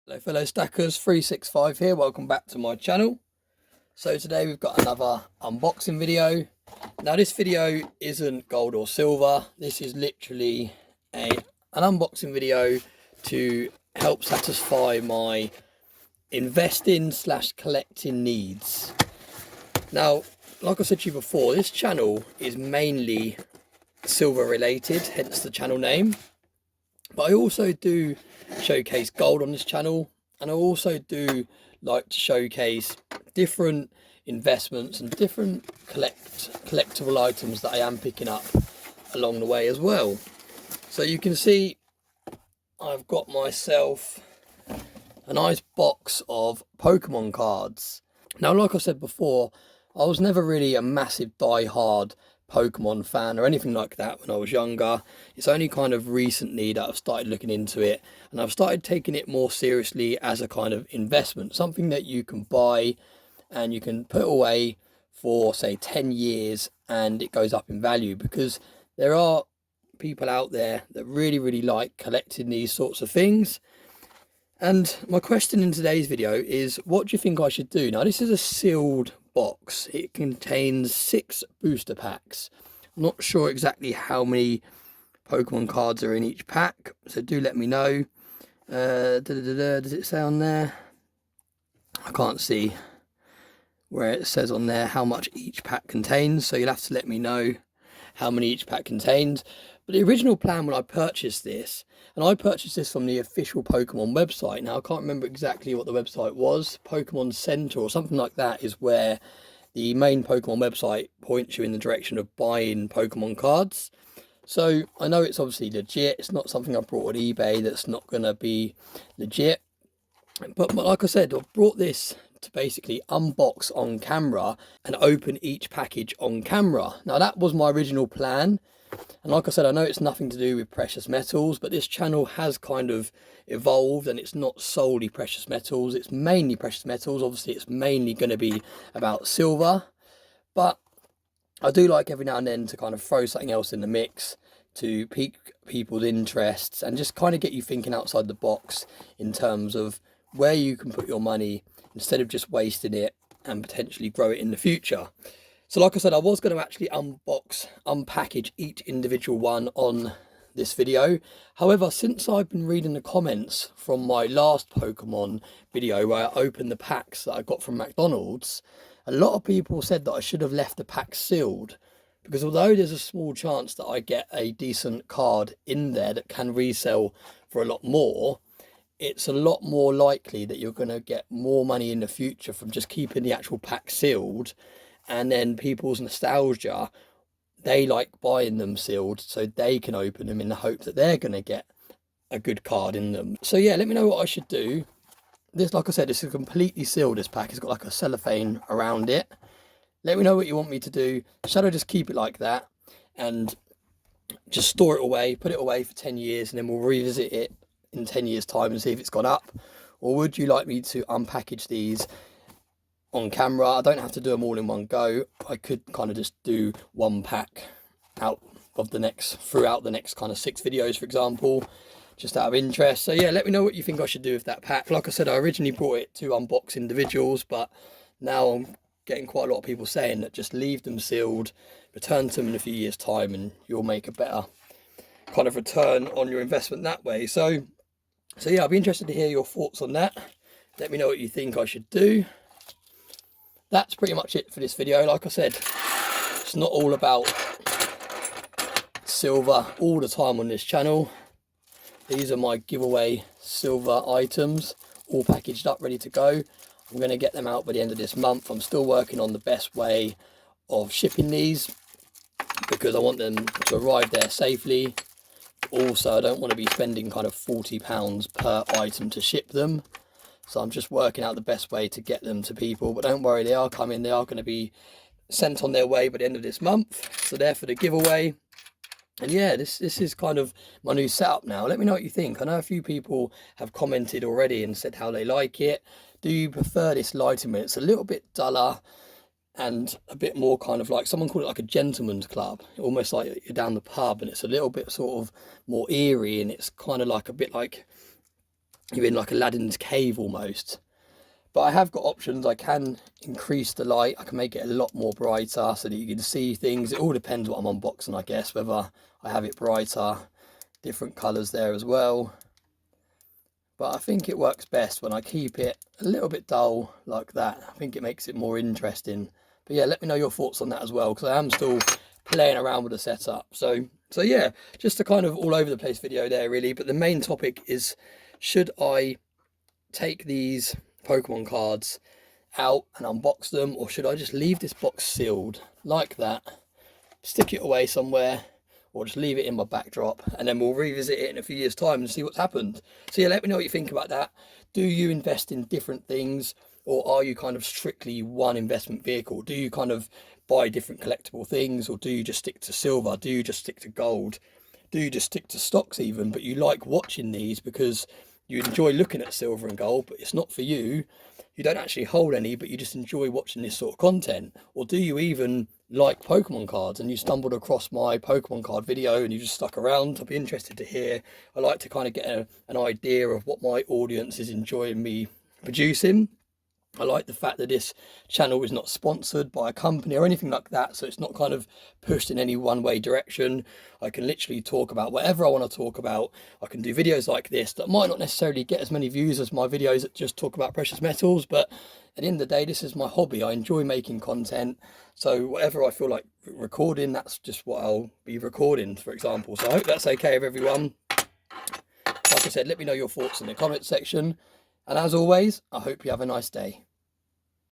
Hello fellow stackers, 365 here, welcome back to my channel. So today we've got another unboxing video. Now this video isn't gold or silver, this is literally an unboxing video to help satisfy my investing / collecting needs. Now, like I said to you before, this channel is mainly silver related, hence the channel name. But I also do showcase gold on this channel, and I also do like to showcase different investments and different collectible items that I am picking up along the way as well. So you can see I've got myself a nice box of Pokemon cards. Now, like I said before, I was never really a massive die-hard Pokemon fan or anything like that when I was younger. It's only kind of recently that I've started looking into it, and I've started taking it more seriously as a kind of investment, something that you can buy and you can put away for say 10 years and it goes up in value, because there are people out there that really like collecting these sorts of things. And my question in today's video is, what do you think I should do? Now, this is a sealed box. It contains 6 booster packs. I'm not sure exactly how many Pokemon cards are in each pack, so do let me know. Does it say on there? I can't see where it says on there how much each pack contains, so you'll have to let me know how many each pack contains. But the original plan when I purchased this, and I purchased this from the official Pokemon website. Now, I can't remember exactly what the website was. Pokemon Center or something like that is where the main Pokemon website points you in the direction of buying Pokemon cards. So I know it's obviously legit. It's not something I brought on eBay that's not going to be legit. But like I said, I've brought this to basically unbox on camera and open each package on camera. Now, that was my original plan. And like I said, I know it's nothing to do with precious metals, but this channel has kind of evolved, and it's not solely precious metals. It's mainly precious metals. Obviously, it's mainly going to be about silver. But I do like every now and then to kind of throw something else in the mix to pique people's interests and just kind of get you thinking outside the box in terms of where you can put your money instead of just wasting it and potentially grow it in the future. So like I said, I was going to actually unpackage each individual one on this video. However, since I've been reading the comments from my last Pokemon video where I opened the packs that I got from McDonald's, a lot of people said that I should have left the packs sealed, because although there's a small chance that I get a decent card in there that can resell for a lot more, it's a lot more likely that you're going to get more money in the future from just keeping the actual pack sealed. And then people's nostalgia, they like buying them sealed so they can open them in the hope that they're going to get a good card in them. So yeah, let me know what I should do. This, like I said, this is completely sealed, this pack. It's got like a cellophane around it. Let me know what you want me to do. Should I just keep it like that and just store it away, put it away for 10 years, and then we'll revisit it in 10 years time and see if it's gone up? Or would you like me to unpackage these on camera? I don't have to do them all in one go. I could kind of just do one pack out of the next, throughout the next kind of 6 videos, for example, just out of interest. So yeah, let me know what you think I should do with that pack. Like I said, I originally brought it to unbox individuals, but now I'm getting quite a lot of people saying that just leave them sealed, return to them in a few years time, and you'll make a better kind of return on your investment that way. So yeah, I'll be interested to hear your thoughts on that. Let me know what you think I should do. That's pretty much it for this video. Like I said, it's not all about silver all the time on this channel. These are my giveaway silver items, all packaged up, ready to go. I'm going to get them out by the end of this month. I'm still working on the best way of shipping these, because I want them to arrive there safely. Also, I don't want to be spending kind of £40 per item to ship them. So I'm just working out the best way to get them to people. But don't worry, they are coming. They are going to be sent on their way by the end of this month. So they're for the giveaway. And yeah, this is kind of my new setup now. Let me know what you think. I know a few people have commented already and said how they like it. Do you prefer this lighting when it's a little bit duller and a bit more kind of like, someone called it like a gentleman's club, almost like you're down the pub, and it's a little bit sort of more eerie, and it's kind of like a bit like you're in like Aladdin's cave almost. But I have got options. I can increase the light. I can make it a lot more brighter so that you can see things. It all depends what I'm unboxing, I guess, whether I have it brighter, different colours there as well. But I think it works best when I keep it a little bit dull like that. I think it makes it more interesting. But yeah, let me know your thoughts on that as well, because I am still playing around with the setup. So yeah, just a kind of all over the place video there really. But the main topic is, should I take these Pokemon cards out and unbox them, or should I just leave this box sealed like that, stick it away somewhere, or just leave it in my backdrop, and then we'll revisit it in a few years time and see what's happened? So yeah, let me know what you think about that. Do you invest in different things, or are you kind of strictly one investment vehicle? Do you kind of buy different collectible things, or do you just stick to silver? Do you just stick to gold? Do you just stick to stocks even, but you like watching these because you enjoy looking at silver and gold, but it's not for you? You don't actually hold any, but you just enjoy watching this sort of content? Or do you even like Pokemon cards and you stumbled across my Pokemon card video and you just stuck around? I'd be interested to hear. I like to kind of get an idea of what my audience is enjoying me producing. I like the fact that this channel is not sponsored by a company or anything like that, so it's not kind of pushed in any one way direction. I can literally talk about whatever I want to talk about. I can do videos like this that might not necessarily get as many views as my videos that just talk about precious metals, but at the end of the day, this is my hobby. I enjoy making content, so whatever I feel like recording, that's just what I'll be recording, for example. So I hope that's okay with everyone. Like I said, let me know your thoughts in the comment section, and as always, I hope you have a nice day.